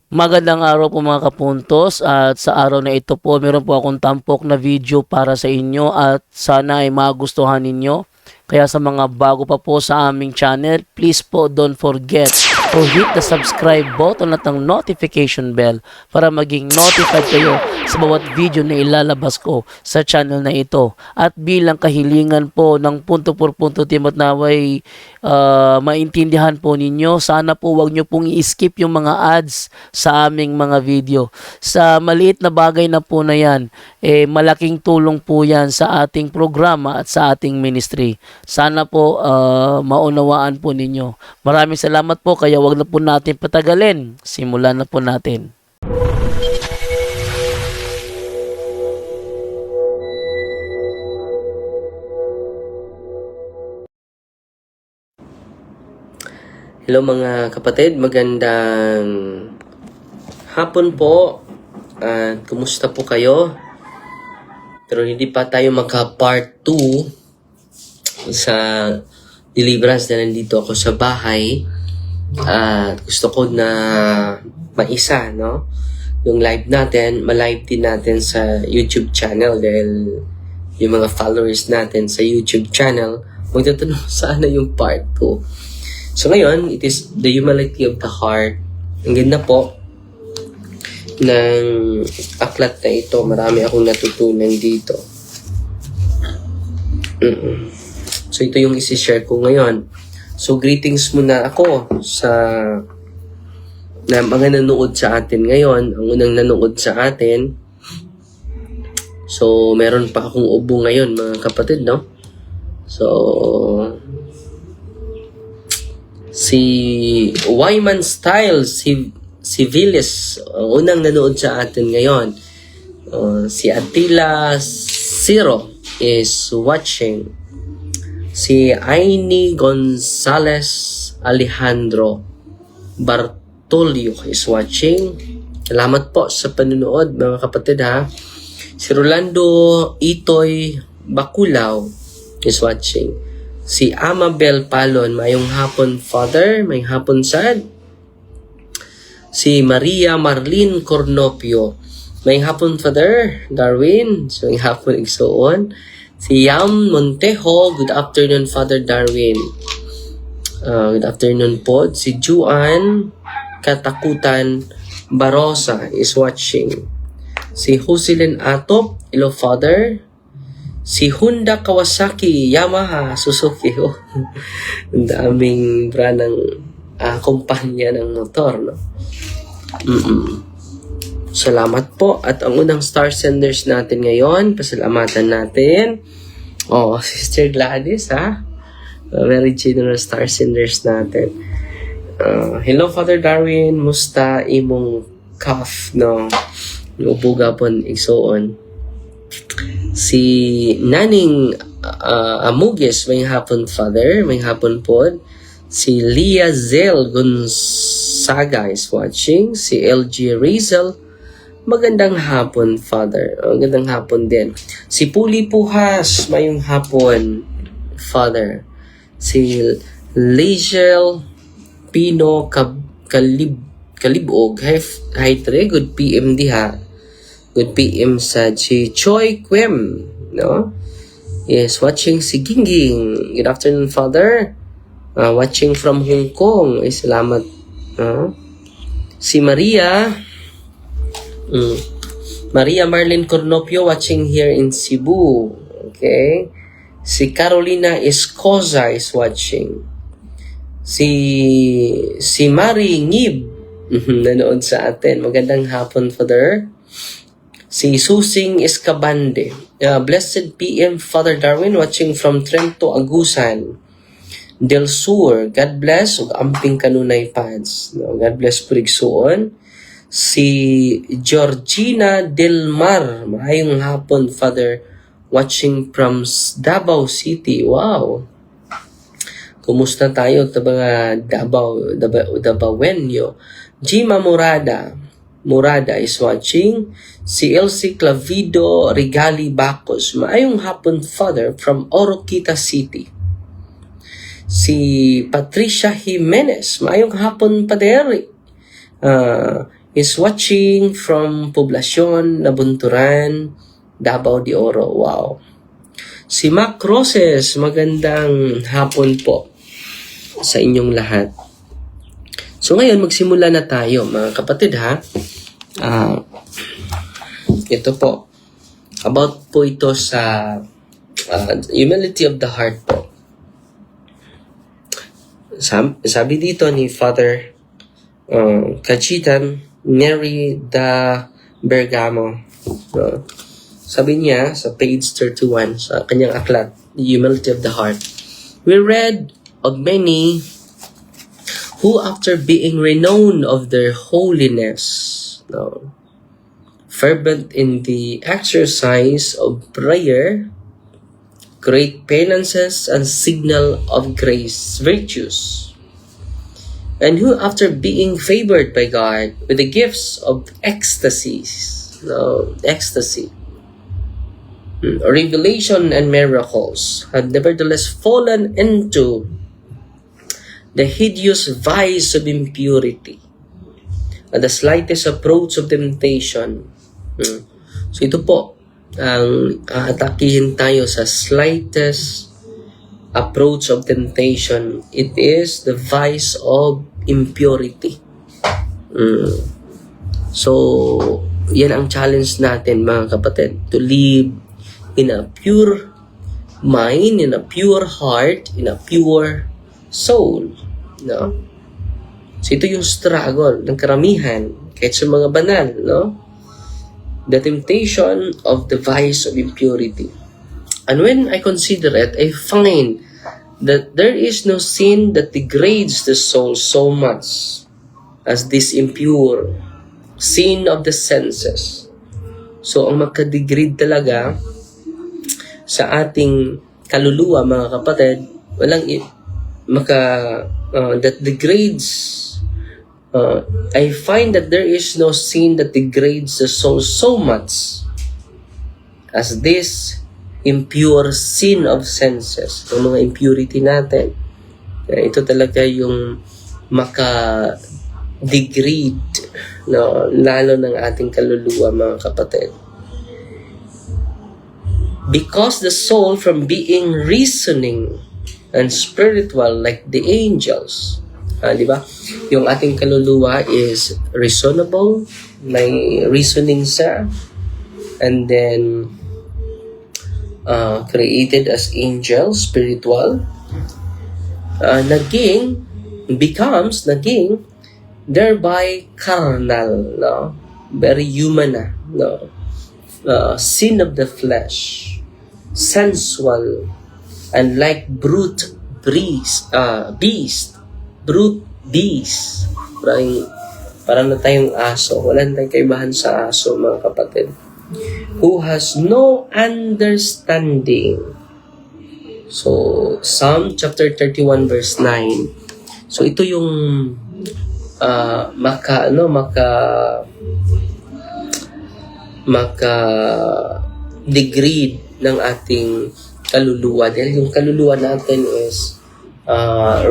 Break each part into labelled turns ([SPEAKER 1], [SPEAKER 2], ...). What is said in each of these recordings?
[SPEAKER 1] Magandang araw po mga kapuntos, at sa araw na ito po meron po akong tampok na video para sa inyo at sana ay magustuhan ninyo. Kaya sa mga bago pa po sa aming channel, please po don't forget to hit the subscribe button at ang notification bell para maging notified kayo sa bawat video na ilalabas ko sa channel na ito. At bilang kahilingan po ng punto por punto team at naway maintindihan po ninyo, sana po wag nyo pong i-skip yung mga ads sa aming mga video. Sa maliit na bagay na po na yan, malaking tulong po yan sa ating programa at sa ating ministry. Sana po maunawaan po ninyo. Maraming salamat po, kaya wag na po natin patagalin. Simulan na po natin.
[SPEAKER 2] Hello mga kapatid, magandang hapon po. At kumusta po kayo? Pero hindi pa tayo magka-part 2 sa deliverance na nandito ako sa bahay. At gusto ko na maisa, no? Yung live natin, ma-live din natin sa YouTube channel dahil yung mga followers natin sa YouTube channel magtatanong sana yung part 2. So ngayon, it is the humility of the heart. Ang ganda po ng aklat na ito. Marami akong natutunan dito. So ito yung isi-share ko ngayon. So greetings muna ako sa na mga nanood sa atin ngayon. Ang unang nanood sa atin. So meron pa akong ubo ngayon mga kapatid, no? So si Wyman Styles, si Villis, unang nanood sa atin ngayon. Si Attila Zero is watching. Si Aini Gonzalez Alejandro Bartolio is watching. Salamat po sa panunood mga kapatid ha. Si Rolando Itoy Bakulao is watching. Si Amabel Palon, mayong hapon Father, may hapon Sad. Si Maria Marlene Cornopio, may hapon Father Darwin, so may hapon Igsoon. Si Yam Montejo, good afternoon Father Darwin. Good afternoon po. Si Juan Katakutan Barosa is watching. Si Jocelyn Atop, hello Father. Si Honda Kawasaki Yamaha Suzuki. Ang daming brandang kumpanya ng motor, no? Salamat po. At ang unang star senders natin ngayon, pasalamatan natin. Sister Gladys, ha? Very generous star senders natin. Hello, Father Darwin. Musta imong cough, no? Ubuga pon igsoon. Si Naning Amuges, may hapon Father, may hapon po. Si Lia Zel Gonzaga is watching. Si LG Rizal, magandang hapon Father. Magandang hapon din. Si Puli Puhas, mayong hapon Father. Si Leisel Pino Kalibog, hi tre, good PM diha. Good PM sa si Choi Quem, no? Yes, watching si Gingging. Good afternoon, Father. Watching from Hong Kong. Salamat. Si Maria. Maria Marlene Cornopio watching here in Cebu. Okay. Si Carolina Escoza is watching. Si Mari Ngib nanood sa atin. Magandang hapon, Father. Si Susing Escabande. Blessed PM Father Darwin watching from Trento, Agusan del Sur. God bless. Ug amping kanunay pads. No, God bless po igsuon. Si Georgina Del Mar. Maayong hapon Father watching from Davao City. Wow. Kumusta tayo ta mga Davaoenyo? Gima Murada is watching. Si Elsie Clavido Regali Bacos, maayong hapon Father from Oroquita City. Si Patricia Jimenez, maayong hapon Padre. is watching from Poblacion, Nabunturan, Davao de Oro. Wow. Si Mac Roses, magandang hapon po sa inyong lahat. So ngayon, magsimula na tayo mga kapatid ha. Ito po. About po ito sa humility of the heart po. Sabi dito ni Father Cachitan Neri da Bergamo. Sabi niya sa page 31 sa kanyang aklat, The Humility of the Heart. We read of many who after being renowned of their holiness, fervent in the exercise of prayer, great penances and signal of grace, virtues, and who after being favored by God with the gifts of ecstasy, revelation and miracles, had nevertheless fallen into the hideous vice of impurity at the slightest approach of temptation. So ito po ang atakihin tayo sa slightest approach of temptation. It is the vice of impurity. So yan ang challenge natin mga kapatid, to live in a pure mind, in a pure heart, in a pure soul. No? So ito yung struggle ng karamihan kahit sa mga banal, no? The temptation of the vice of impurity. And when I consider it, I find that there is no sin that degrades the soul so much as this impure sin of the senses. So ang magka-degrade talaga sa ating kaluluwa mga kapatid, walang that degrades. I find that there is no sin that degrades the soul so much as this impure sin of senses. Yung mga impurity natin, ito talaga yung maka-degrade, lalo ng ating kaluluwa mga kapatid. Because the soul from being reasoning and spiritual like the angels, di ba? Yung ating kaluluwa is reasonable, may reasoning siya, and then created as angels, spiritual, becomes thereby carnal, no? Very human no? Sin of the flesh, sensual, and like brute beast. Parang na tayong aso. Wala na tayong kaibahan sa aso, mga kapatid. Who has no understanding. So, Psalm chapter 31 verse 9. So, ito yung degrade ng ating kaluluwa. Dahil yung kaluluwa natin is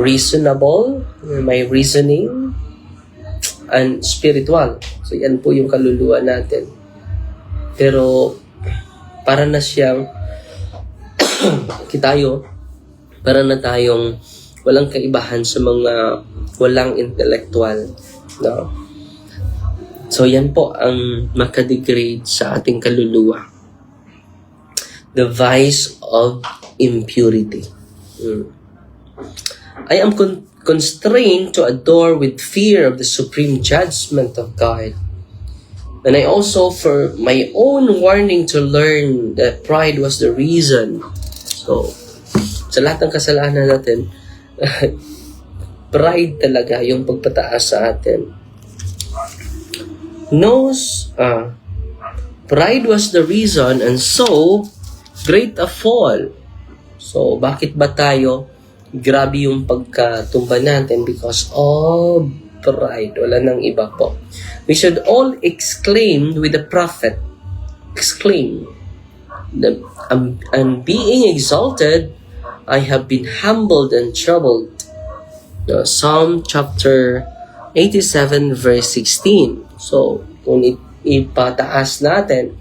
[SPEAKER 2] reasonable, may reasoning, and spiritual. So yan po yung kaluluwa natin. Pero para na siyang para na tayong walang kaibahan sa mga walang intellectual, no? So yan po ang makadegrade sa ating kaluluwa. The vice of impurity. I am constrained to adore with fear of the supreme judgment of God. And I also, for my own warning, to learn that pride was the reason. So, sa lahat ng kasalanan natin, pride talaga yung pagpataas sa atin. Pride was the reason, and so great a fall. So, bakit ba tayo grabe yung pagkatumba natin? Because of pride. Wala nang iba po. We should all exclaim with the prophet. Exclaim. And being exalted, I have been humbled and troubled. Psalm chapter 87 verse 16. So, kung ipataas natin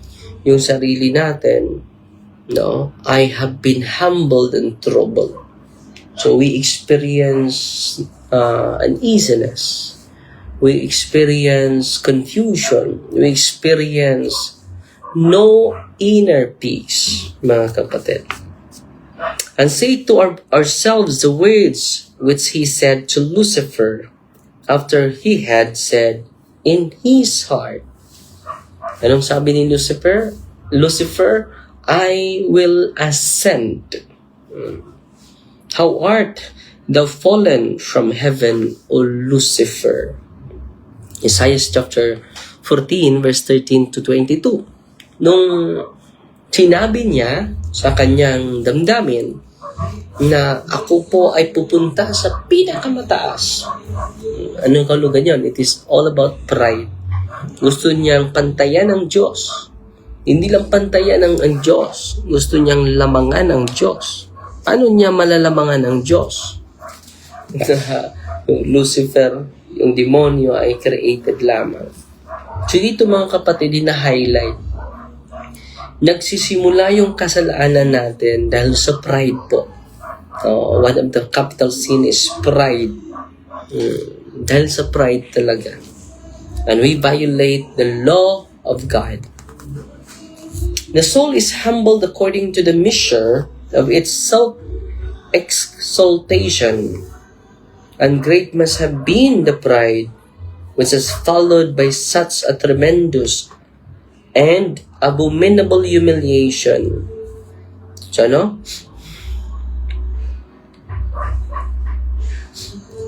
[SPEAKER 2] yung sarili natin, no, I have been humbled and troubled. So, we experience uneasiness. We experience confusion. We experience no inner peace, mga kapatid. And say to ourselves the words which he said to Lucifer after he had said in his heart. Anong sabi ni Lucifer? Lucifer, I will ascend. How art thou fallen from heaven, O Lucifer? Isaiah chapter 14, verse 13 to 22. Nung sinabi niya sa kanyang damdamin na ako po ay pupunta sa pinakamataas. Anong kalugan yun? It is all about pride. Gusto niyang pantayan ng Diyos. Hindi lang pantayan ng Diyos. Gusto niyang lamangan ng Diyos. Paano niya malalamangan ng Diyos? Lucifer, yung demonyo ay created lamang. So dito mga kapatid, na-highlight. Nagsisimula yung kasalanan natin dahil sa pride po. One of the capital sin is pride. Dahil sa pride talaga. And we violate the law of God. The soul is humbled according to the measure of its self-exaltation. And great must have been the pride which is followed by such a tremendous and abominable humiliation. So, ano?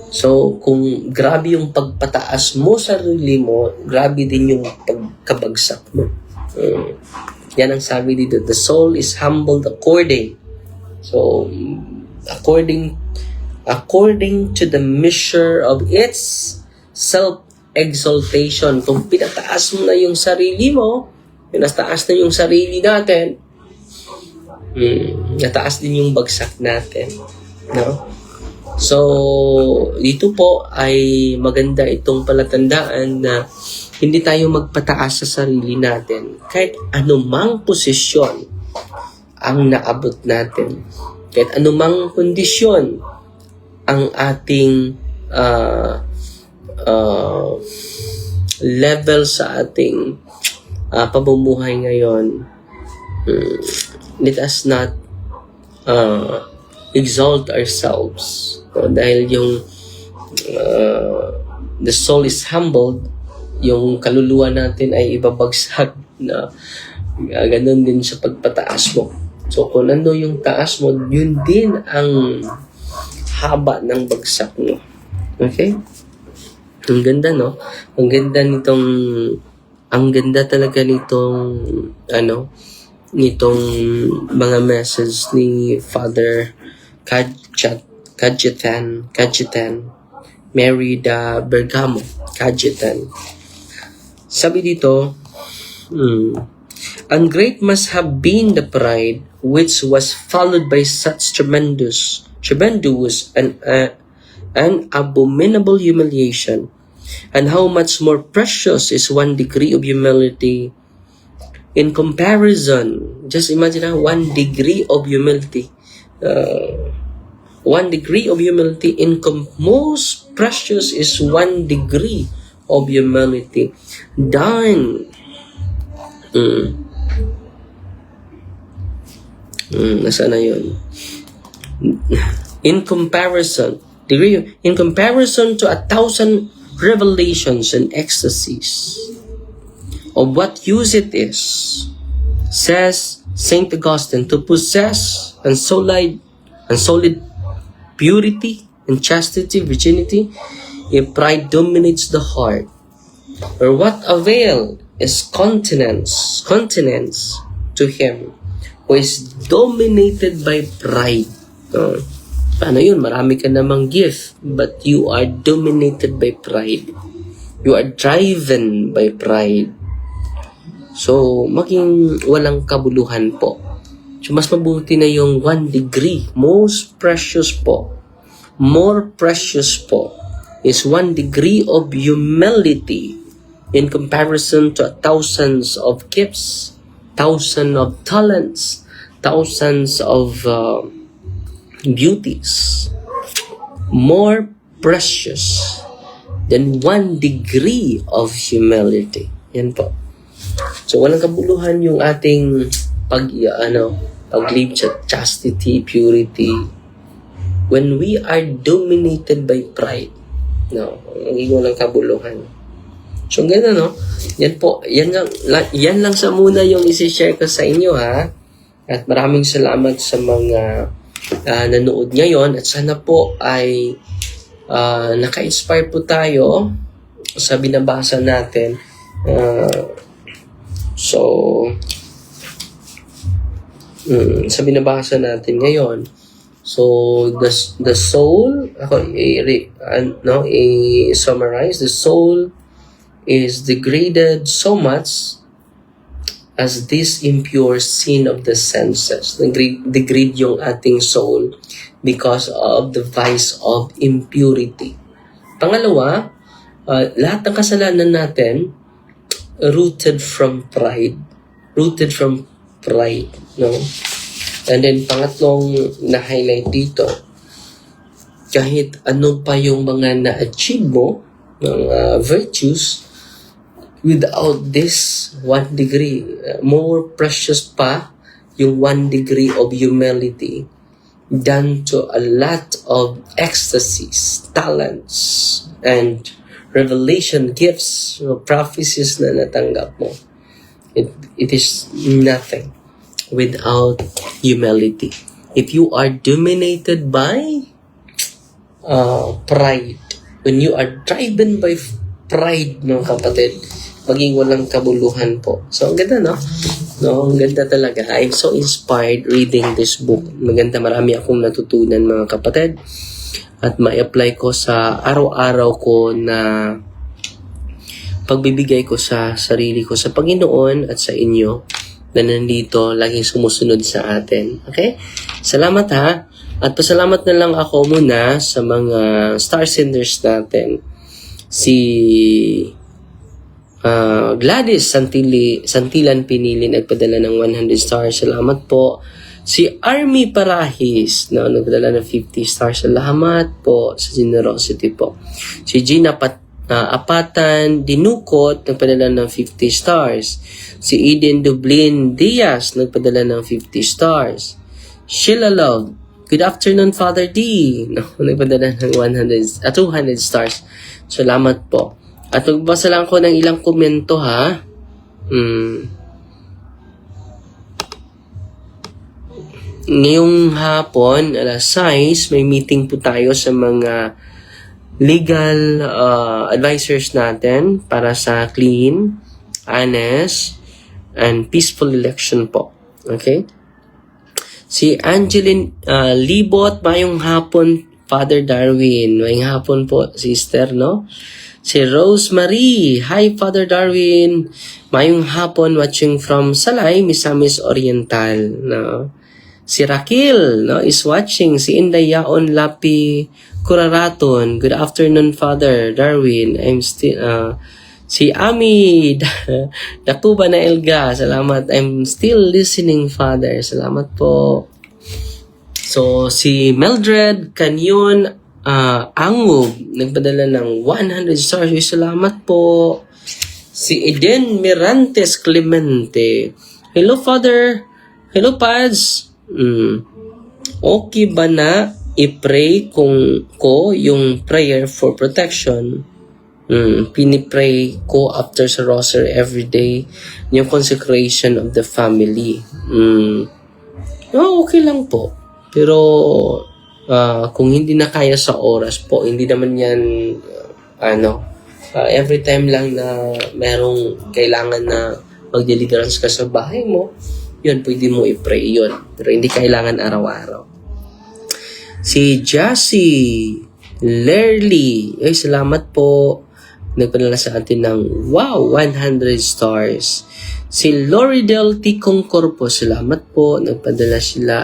[SPEAKER 2] So, kung grabe yung pagpataas mo sa sarili mo, grabe din yung pagkabagsak mo. Yan ang sabi dito. The soul is humbled according. So, according to the measure of its self-exaltation. Kung pinataas mo na yung sarili mo, pinataas na yung sarili natin, nataas din yung bagsak natin. No? So, dito po ay maganda itong palatandaan na hindi tayo magpataas sa sarili natin. Kahit anumang posisyon ang naabot natin. Kahit anumang kondisyon ang ating level sa ating pamumuhay ngayon, let us not exalt ourselves. Dahil yung the soul is humbled, yung kaluluwa natin ay ibabagsak na ganun din sa pagpataas mo. So kung ano yung taas mo, yun din ang haba ng bagsak mo. Okay? Ang ganda, no? Ang ganda talaga nitong mga message ni Father Cajetan Mary da Bergamo Cajetan. Sabi dito, and great must have been the pride which was followed by such tremendous and abominable humiliation. And how much more precious is one degree of humility in comparison. Just imagine 1 degree of humility. 1 degree of humility most precious is 1 degree of humility. Done. Nasaan na yun? In comparison to 1,000 revelations and ecstasies of what use it is, says Saint Augustine, to possess and solid purity and chastity, virginity, if pride dominates the heart. Or what avail is continence to him who is dominated by pride? Paano yun? Marami ka namang gift, but you are dominated by pride. You are driven by pride. So, maging walang kabuluhan po. So, mas mabuti na yung 1 degree. Most precious po. More precious po is 1 degree of humility in comparison to thousands of gifts, thousands of talents, thousands of beauties, more precious than 1 degree of humility. Yan po. So, walang kabuluhan yung ating pag-live sa chastity, purity, when we are dominated by pride. No, hindi walang kabuluhan. So, gano'n, no? Yan po, yan lang sa muna yung isi-share ko sa inyo, ha? At maraming salamat sa mga nanood ngayon. At sana po ay naka-inspire po tayo sa binabasa natin. Sa binabasa natin ngayon. So, the soul, summarize, the soul is degraded so much as this impure sin of the senses. Degrade yung ating soul because of the vice of impurity. Pangalawa, lahat ng kasalanan natin rooted from pride. No? And then, pangatlong na-highlight dito, kahit ano pa yung mga na-achieve mo, mga virtues, without this 1 degree, more precious pa yung 1 degree of humility than to a lot of ecstasies, talents, and revelation gifts, prophecies na natanggap mo. It is nothing without humility. If you are dominated by pride, when you are driven by pride, no, kapatid, maging walang kabuluhan po. So, ang ganda, no? No, ang ganda talaga. I'm so inspired reading this book. Maganda, marami akong natutunan, mga kapatid. At ma-apply ko sa araw-araw ko na pagbibigay ko sa sarili ko, sa Panginoon at sa inyo na nandito, laging sumusunod sa atin. Okay? Salamat, ha? At pasalamat na lang ako muna sa mga star senders natin. Si Gladys Santilan Pinili nagpadala ng 100 stars. Salamat po. Si Army Parahis nagpadala ng 50 stars. Salamat po sa generosity po. Si Gina Apatan Dinukot nagpadala ng 50 stars. Si Eden Dublin Diaz nagpadala ng 50 stars. Sheila Love, good afternoon, Father D. Nagpadala ng 200 stars. Salamat po. At magbasa lang ko ng ilang komento, ha. Ngayong hapon, alas 6, may meeting po tayo sa mga legal advisors natin para sa clean, honest, and peaceful election po. Okay? Si Angeline Libot, mayong hapon, Father Darwin. Mayong hapon po, sister, no? Si Rosemary, hi Father Darwin. Mayong hapon, watching from Salay, Misamis Oriental, no? Si Raquel, no, is watching. Si Inday Yaon Lapi Kuraraton, good afternoon Father Darwin. I'm still si Ami Dakuba na Elga, salamat. I'm still listening, Father. Salamat po. So, si Mildred Canyon Angub, nagpadala ng 100 stars. Salamat po. Si Eden Mirantes Clemente, hello, Father. Hello, Pads. Okay ba na i-pray ko yung prayer for protection? Pinipray ko after sa rosary every day, yung consecration of the family. Okay lang po. Pero kung hindi na kaya sa oras po, hindi naman yan every time lang na merong kailangan na mag-deliverance ka sa bahay mo, yun, pwede mo i-pray yun. Pero hindi kailangan araw-araw. Si Jassy Lerly, salamat po. Nagpadala sa atin ng 100 stars. Si Loridel Ticong Corpo, salamat po. Nagpadala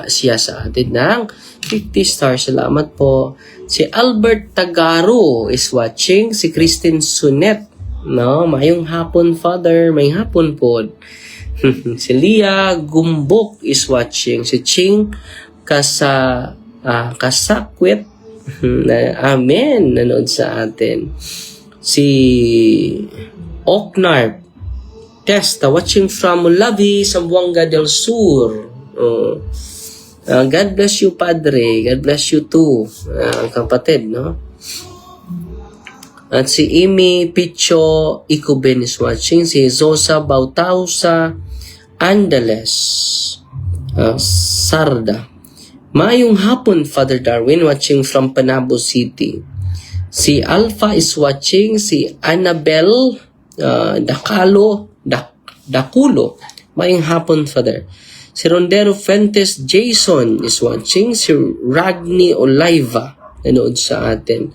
[SPEAKER 2] siya sa atin ng 50 stars. Salamat po. Si Albert Tagaro is watching. Si Christine Sunet No, mayong hapon, Father. May hapon po. Si Leah Gumbok is watching. Si Ching Kasakwit. Amen. Nanood sa atin. Si Oknar Testa watching from Mulavi, Zamboanga del Sur. God bless you, Padre. God bless you too, kapatid, no? At si Amy Picho Ikuben is watching. Si Zosa Bautausa Andales Sarda. Mayong hapon, Father Darwin, watching from Panabo City. Si Alpha is watching. Si Annabel Dakulo. Mayong hapon, Father. Si Rondero Fuentes Jason is watching. Si Ragni Oliva nanood sa atin.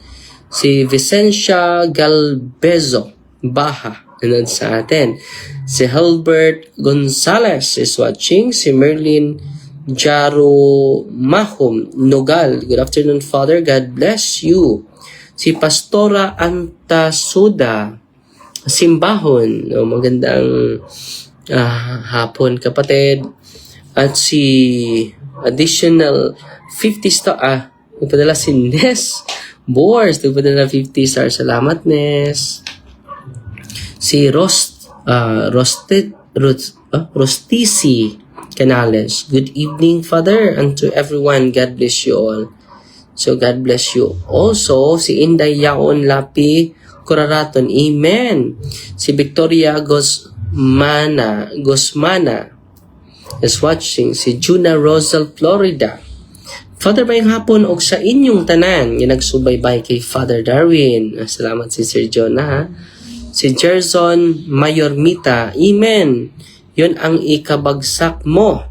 [SPEAKER 2] Si Vicencia Galbezo Baha nanood sa atin. Si Hilbert Gonzalez is watching. Si Merlin Jaro Mahom Nogal. Good afternoon, Father. God bless you. Si Pastora Antasuda Simbahon. Magandang hapon, kapatid. At si additional 50 star. Nagpadala si Nes Bors. Nagpadala 50 star. Salamat, Nes. Si Rostisi Canales. Good evening, Father, and to everyone. God bless you all. So, God bless you. Also, si Inday Yaon Lapi Kuraraton. Amen. Si Victoria Gosmana is watching. Si Juna Rosal, Florida. Father, mayong hapon og sa inyong tanan yung nagsubaybay kay Father Darwin. Salamat si Sir John, ha? Si Gerson Mayormita. Amen. Yun ang ikabagsak mo.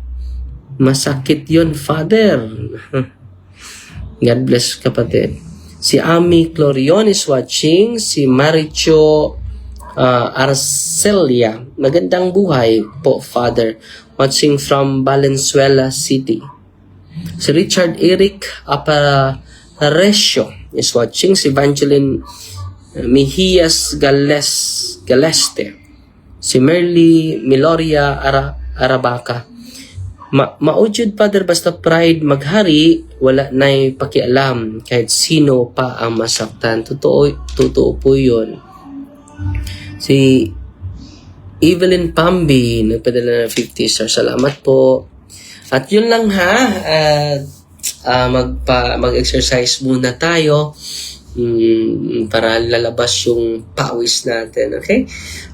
[SPEAKER 2] Masakit yun, Father. God bless, kapatid. Si Ami Clorion is watching. Si Maricho Arcelia. Magandang buhay po, Father. Watching from Valenzuela City. Si Richard Eric Aparecio is watching. Si Evangeline Mejias Galeste. Si Merly Miloria Arabaca. Maujud, Father, basta pride maghari, wala na'y pakialam kahit sino pa ang masaktan. Totoo po yun. Si Evelyn Pambi, nagpadala na 50 stars. Salamat po. At yun lang, ha. Mag-exercise muna tayo para lalabas yung pawis natin. Okay?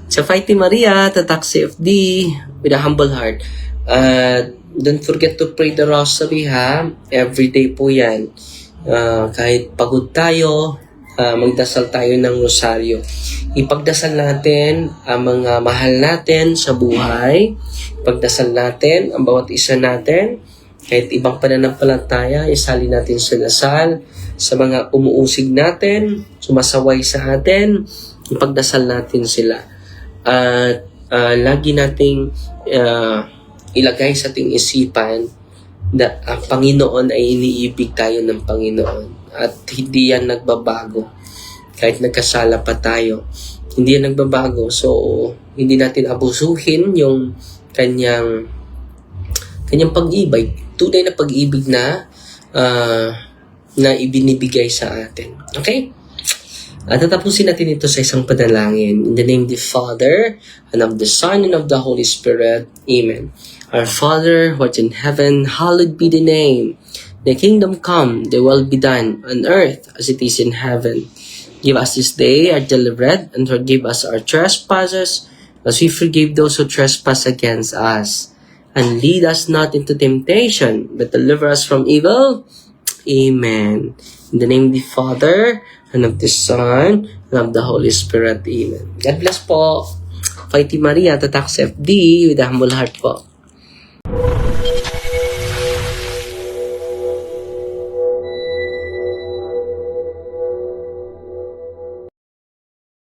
[SPEAKER 2] So, Fighty Maria, Tatak CFD, with a humble heart. Don't forget to pray the rosary, ha. Every day po yan. Kahit pagod tayo, magdasal tayo ng rosaryo. Ipagdasal natin ang mga mahal natin sa buhay. Ipagdasal natin ang bawat isa natin. Kahit ibang pananampalataya, isali natin sa dasal. Sa mga umuusig natin, sumasaway sa atin, ipagdasal natin sila. At lagi nating ilagay sa ating isipan na ang Panginoon ay iniibig tayo ng Panginoon. At hindi yan nagbabago. Kahit nagkasala pa tayo, hindi yan nagbabago. So, hindi natin abusuhin yung kanyang pag-ibig. Tunay na pag-ibig na ibinibigay sa atin. Okay? At tatapusin natin ito sa isang panalangin. In the name of the Father, and of the Son, and of the Holy Spirit. Amen. Our Father, who art in heaven, hallowed be the name. The kingdom come, the will be done, on earth as it is in heaven. Give us this day our daily bread, and forgive us our trespasses, as we forgive those who trespass against us. And lead us not into temptation, but deliver us from evil. Amen. In the name of the Father, and of the Son, and of the Holy Spirit. Amen. God bless po. Fighty Maria, Tatak FD, with a humble heart po.